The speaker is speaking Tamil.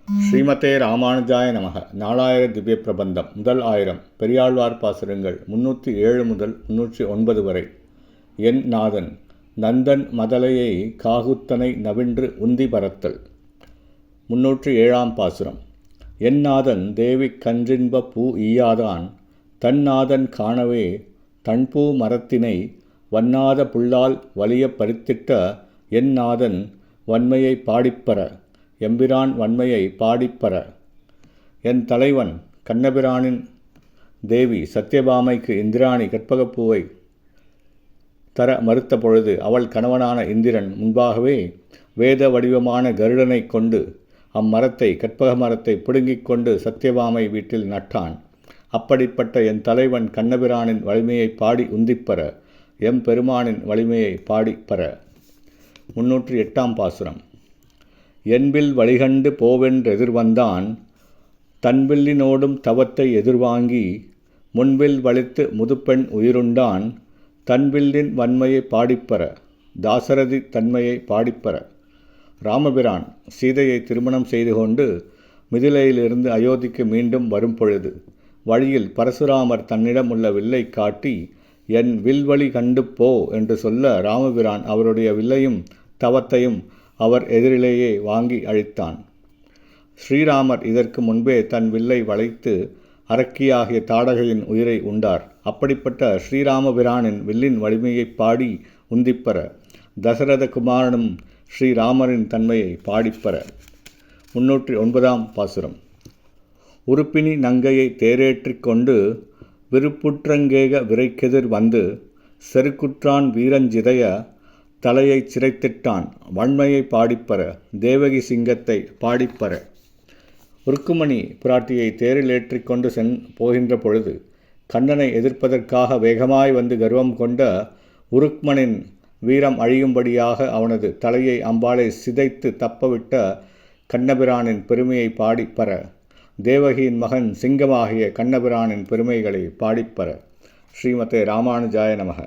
ஸ்ரீமதே ராமானுஜாய நமக. நாலாயிர திவ்ய பிரபந்தம் முதல் 1000 பெரியாழ்வார் பாசுரங்கள் 307 முதல் 309 வரை. என் நாதன் நந்தன் மதலையை காகுத்தனை நவின்று உந்தி பரத்தல். 307 பாசுரம். என் நாதன் தேவி கன்றின்ப பூ ஈயாதான் தன்னாதன் காணவே தன்பூ மரத்தினை வண்ணாத புல்லால் வலிய பறித்திட்ட என் நாதன் வன்மையை பாடிப்பற எம்பிரான் வன்மையை பாடிப்பற. என் தலைவன் கண்ணபிரானின் தேவி சத்யபாமைக்கு இந்திராணி கற்பகப்பூவை தர மறுத்த பொழுது அவள் கணவனான இந்திரன் முன்பாகவே வேத வடிவமான கருடனை கொண்டு அம்மரத்தை கற்பக மரத்தை பிடுங்கிக் கொண்டு சத்யபாமை வீட்டில் நட்டான். அப்படிப்பட்ட என் தலைவன் கண்ணபிரானின் வலிமையை பாடி உந்திப்பற எம் பெருமானின் வலிமையை பாடிப்பற. 308 பாசுரம். என்பில் வழிகண்டு போவென்றெதிர்வந்தான் தன்பில்லினோடும் தவத்தை எதிர்வாங்கி முன்பில் வலித்து முதுப்பெண் உயிருண்டான் தன்பில்லின் வன்மையை பாடிப்பற தாசரதி தன்மையை பாடிப்பற. ராமபிரான் சீதையை திருமணம் செய்து கொண்டு மிதிலையிலிருந்து அயோத்திக்கு மீண்டும் வரும் பொழுது வழியில் பரசுராமர் தன்னிடம் உள்ள வில்லை காட்டி என் வில்வழி கண்டு போ என்று சொல்ல ராமபிரான் அவருடைய வில்லையும் தவத்தையும் அவர் எதிரிலேயே வாங்கி அழித்தான். ஸ்ரீராமர் இதற்கு முன்பே தன் வில்லை வளைத்து அரக்கியாகிய தாடகையின் உயிரை உண்டார். அப்படிப்பட்ட ஸ்ரீராமபிரானின் வில்லின் வலிமையை பாடி உந்திப்பற தசரத குமாரனும் ஸ்ரீராமரின் தன்மையை பாடிப்பற. 309 பாசுரம். உறுப்பினி நங்கையை தேரேற்றிக் கொண்டு விருப்புற்றங்கேக விரைக்கெதிர் வந்து செருக்குற்றான் வீரஞ்சிதைய தலையை சிரைத்திட்டான் வன்மையை பாடிப்பற தேவகி சிங்கத்தை பாடிப்பற. ருக்குமணி பிராட்டியை தேரில் ஏற்றிக்கொண்டு போகின்ற பொழுது கண்ணனை எதிர்ப்பதற்காக வேகமாய் வந்து கர்வம் கொண்ட உருக்மனின் வீரம் அழியும்படியாக அவனது தலையை அம்பாளை சிதைத்து தப்பவிட்ட கண்ணபிரானின் பெருமையை பாடிப்பற தேவகியின் மகன் சிங்கமாகிய கண்ணபிரானின் பெருமைகளை பாடிப்பற. ஸ்ரீமதே ராமானுஜாய நமக.